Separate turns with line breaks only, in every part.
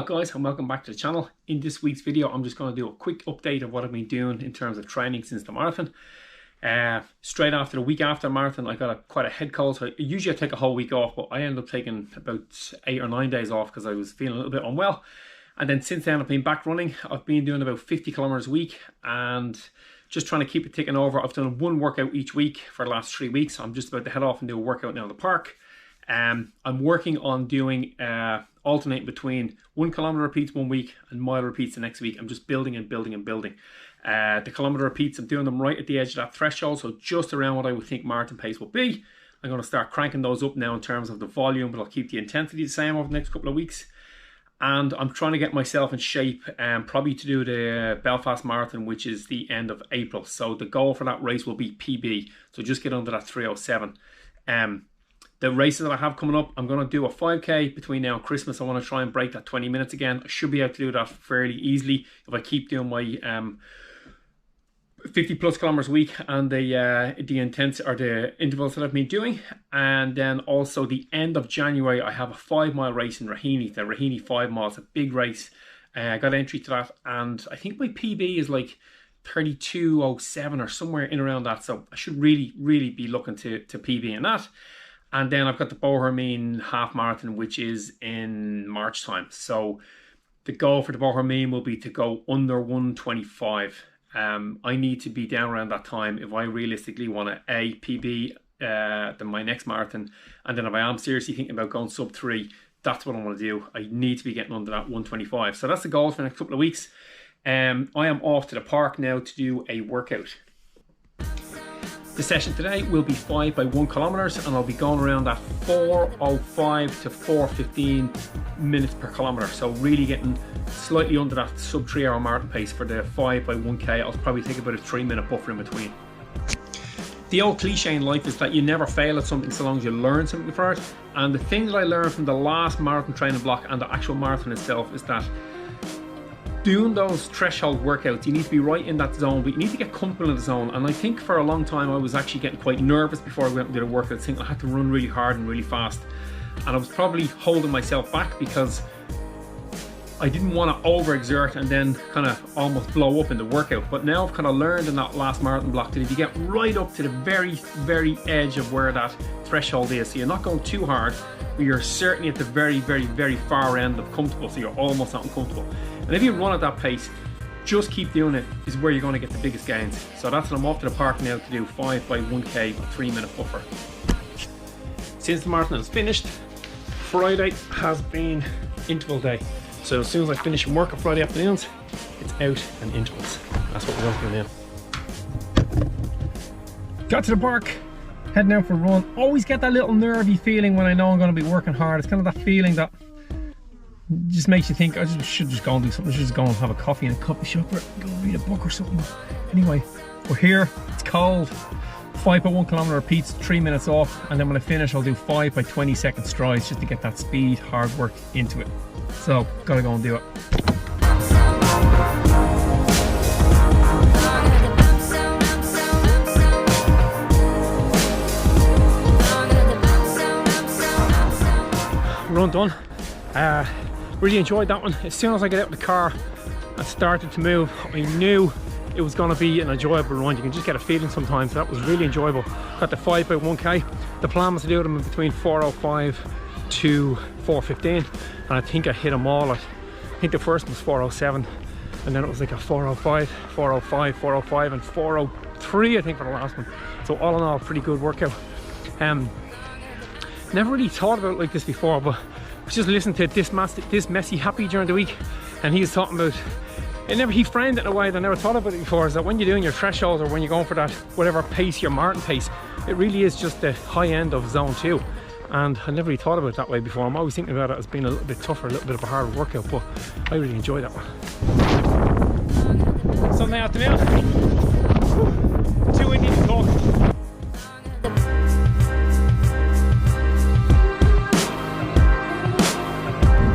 Hello guys and welcome back to the channel. In this week's video I'm just going to do a quick update of what I've been doing in terms of training since the marathon. Straight after the week after the marathon I got quite a head cold, so usually I take a whole week off, but I ended up taking about 8 or 9 days off because I was feeling a little bit unwell. And then since then I've been back running. I've been doing about 50 kilometers a week and just trying to keep it ticking over. I've done one workout each week for the last 3 weeks. I'm just about to head off and do a workout now in the park. I'm working on doing alternating between 1 kilometer repeats one week and mile repeats the next week. I'm just building and building and building. The kilometer repeats, I'm doing them right at the edge of that threshold, so just around what I would think marathon pace will be. I'm going to start cranking those up now in terms of the volume, but I'll keep the intensity the same over the next couple of weeks. And I'm trying to get myself in shape probably to do the Belfast Marathon, which is the end of April. So the goal for that race will be PB, so just get under that 3:07. The races that I have coming up, I'm going to do a 5k between now and Christmas. I want to try and break that 20 minutes again. I should be able to do that fairly easily if I keep doing my 50 plus kilometers a week and the intense or the intervals that I've been doing. And then also the end of January I have a 5 mile race in Raheny. The Raheny 5 miles, a big race. I got entry to that and I think my PB is like 32:07 or somewhere in around that, so I should really be looking to PB in that. And then I've got the Bohermeen half marathon, which is in March time. So the goal for the Bohermeen will be to go under 1:25. I need to be down around that time if I realistically want to PB my next marathon. And then if I am seriously thinking about going sub 3, that's what I want to do. I need to be getting under that 1:25. So that's the goal for the next couple of weeks. I am off to the park now to do a workout. The session today will be 5 by 1 kilometers and I'll be going around that 4:05 to 4:15 minutes per kilometer. So really getting slightly under that sub 3 hour marathon pace for the 5 by 1k. I'll probably take about a 3-minute buffer in between. The old cliche in life is that you never fail at something so long as you learn something for it. And the thing that I learned from the last marathon training block and the actual marathon itself is that doing those threshold workouts, you need to be right in that zone, but you need to get comfortable in the zone. And I think for a long time I was actually getting quite nervous before I went and did a workout, thinking I had to run really hard and really fast. And I was probably holding myself back because I didn't want to overexert and then kind of almost blow up in the workout. But now I've kind of learned in that last marathon block that if you get right up to the very edge of where that threshold is, so you're not going too hard, but you're certainly at the very far end of comfortable, so you're almost not uncomfortable. And if you run at that pace, just keep doing it, is where you're going to get the biggest gains. So that's what I'm off to the park now to do 5 by 1k with 3-minute buffer. Since the marathon is finished, Friday has been interval day. So as soon as I finish work on Friday afternoons, it's out and intervals. That's what we're going to do now. Got to the park, heading out for a run. Always get that little nervy feeling when I know I'm going to be working hard. It's kind of that feeling that just makes you think I should just go and do something. I should just go and have a coffee in a coffee shop or go and read a book or something. Anyway, we're here, it's cold. 5 by 1 kilometer repeats, 3 minutes off, and then when I finish I'll do 5 by 20-second strides just to get that speed, hard work into it. So, gotta go and do it. Run done. Really enjoyed that one. As soon as I get out of the car and started to move, I knew it was going to be an enjoyable run. You can just get a feeling sometimes. That was really enjoyable. Got the 5 by 1k. The plan was to do them in between 4:05 to 4:15, and I think I hit them all. I think the first one was 4:07, and then it was like a 4:05, 4:05, 4:05, and 4:03 I think for the last one. So all in all, pretty good workout. Never really thought about it like this before, but I was just listening to this messy happy during the week, and he was talking about it. He framed it in a way that I never thought about it before, is that when you're doing your thresholds or when you're going for that whatever pace, your marathon pace, it really is just the high end of zone 2. And I never really thought about it that way before. I'm always thinking about it as being a little bit tougher, a little bit of a harder workout, but I really enjoy that one. Sunday afternoon, too windy to talk.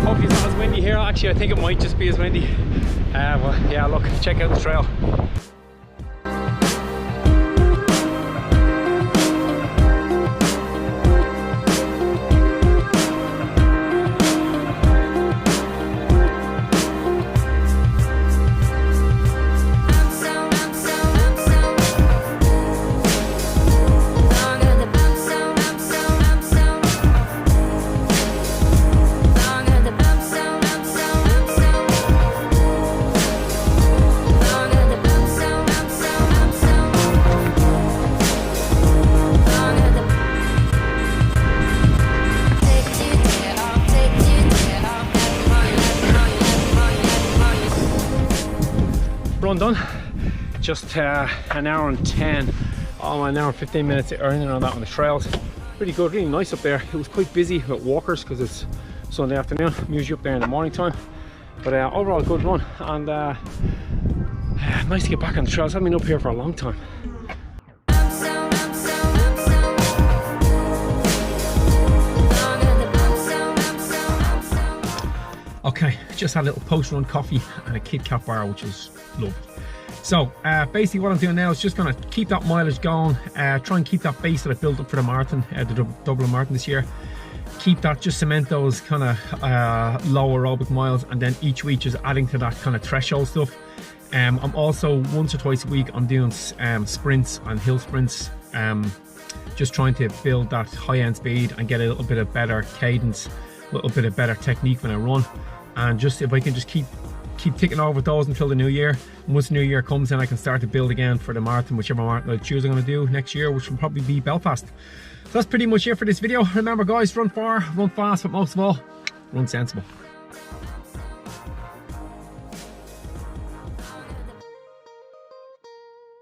Hope it's not as windy here. Actually, I think it might just be as windy. Well, yeah, look, check out the trail. run done. Just an hour and 10, an hour and 15 minutes earning on that on the trails. Pretty good, really nice up there. It was quite busy with walkers because it's Sunday afternoon. I'm usually up there in the morning time. But overall, good run, and nice to get back on the trails. I've been up here for a long time. Okay, just had a little post-run coffee and a Kit Kat bar, which is lovely. So basically what I'm doing now is just going to keep that mileage going, try and keep that base that I built up for the marathon, the Dublin Marathon this year. Keep that, just cement those kind of low aerobic miles, and then each week just adding to that kind of threshold stuff. I'm also once or twice a week I'm doing sprints and hill sprints, just trying to build that high-end speed and get a little bit of better cadence, a little bit of better technique when I run. And just if I can just keep ticking over those until the new year. And once the new year comes, then I can start to build again for the marathon, whichever marathon I choose I'm going to do next year, which will probably be Belfast. So that's pretty much it for this video. Remember guys, run far, run fast, but most of all, run sensible.